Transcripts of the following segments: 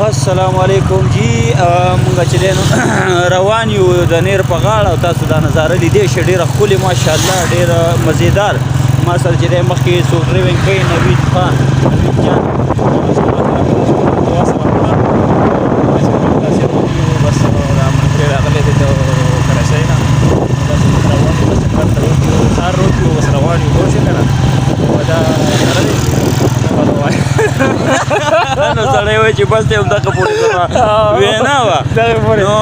السلام علیکم جی مونږ چې دی نو روان یو د نیر په غاړه او تاسو دا نظاره لیدی شئ ډېره ښکلې ماشاءالله ډېره مزیدار ما سره چې دی مخکې څوک ډریونګ کوي نوید خان نوید جان بس رامنځته راغلی دی د کراچۍ نه داسې روان یو د چکر ته وکړو سهار روډ کې اوس روان یو پوه شوې که نه دا نظاره دی نو سړی وایي چې بس دی همدغه پورې وینا وه نو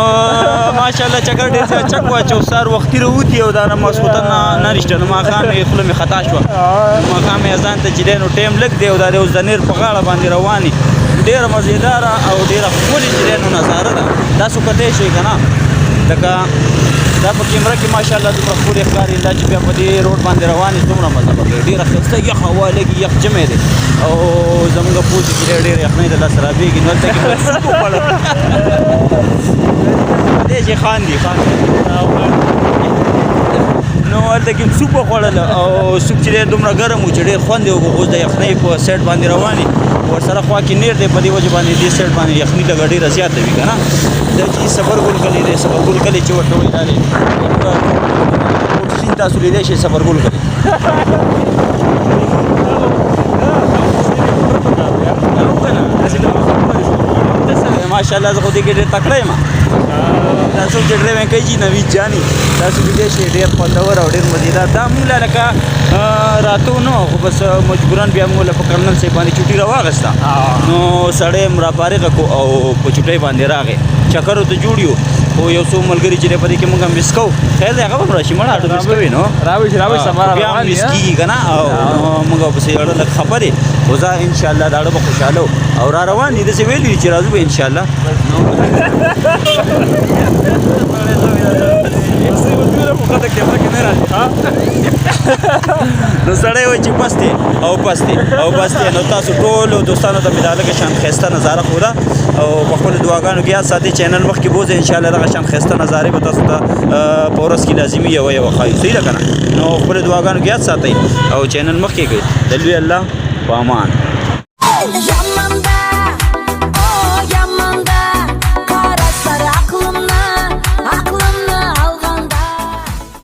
ماشاءالله چکر ډېر زیات چک واچو سهار وختي راوتي او دا نه ماسخوتن نه رښتیا نو ماښام یې خوله مې خطا شوه ماښام یې اذان ته چې دی نو ټایم لږ دی او دا دی اوس د نیر په غاړه باندې روان یي ډېره مزېداره او ډېره ښکلې چې دی نو نظاره ده تاسو کتلی شئ که نه لکه دا په کیمره کې ماشاءالله دومره ښکلې ښکاري دا چې بیا په دې روډ باندې روان یې دومره مزه به کوي ډېره ښایسته یخ هوا لګي یخ جمی دی او زموږ پوزې کې ډېر یخنۍ د لاسه رابېږي نو هلته کې به سوپ وخوړل دی چې خاندي نو هلته کې سوپ وخوړل او سوپ چې دی دومره ګرم و چې ډېر خوند یې وکړو اوس د یخنۍ په سایډ باندې روان یي ورسره خوا کې نیر دی په دې وجه باندې دې سایډ باندې یخني لږه ډېره زیاته وي که نه دا چې صبرګل کلی دی صبرګل کلی چې ورته وایي دا دی سیند تاسو لیدی شئ صبرګل کلی ماشاءالله زه خو دې کې ډېر تکړه یم دا څوک چې ډریونګ کوي چې نوید جاني تاسو لیدی شئ ډېر خوندور او ډېر مزېدار دا موږ له لکه راته نه خو بس مجبورن بیا موږ له په کرنل صاحب باندې چوټي راواغسته نو سړی م راپارغه کو او په چوټۍ باندې راغی چکر ورته جوړ یو خو یو څو ملګري چې دی په دې کې موږ هم مس کوو خیر دی هغه به هم راشي مړه اډو مس کوي نو بیا هم مس کېږي که نه او موږ ورپسې اړه لږ خبرې خو زه انشاءالله دا اړه به خوشحاله او را روان دي داسې ویلي دي چې راځو به انشاءالله نو سړی وایي چې پس دی او پس دی او بس دی نو تاسو ټولو دوستانو ته مې دا لږه شان ښایسته نظاره ښوده او په خپلو دعاګانو کې یاد ساتئ چینل مخکې بوځئ انشاءالله دغه شان ښایسته نظارې به تاسو ته په ورځ کې لازمي یوه ښایي صحیح ده که نه نو خپلو دعاګانو کې یاد ساتئ او چینل مخکې کړئ د لوی الله په امان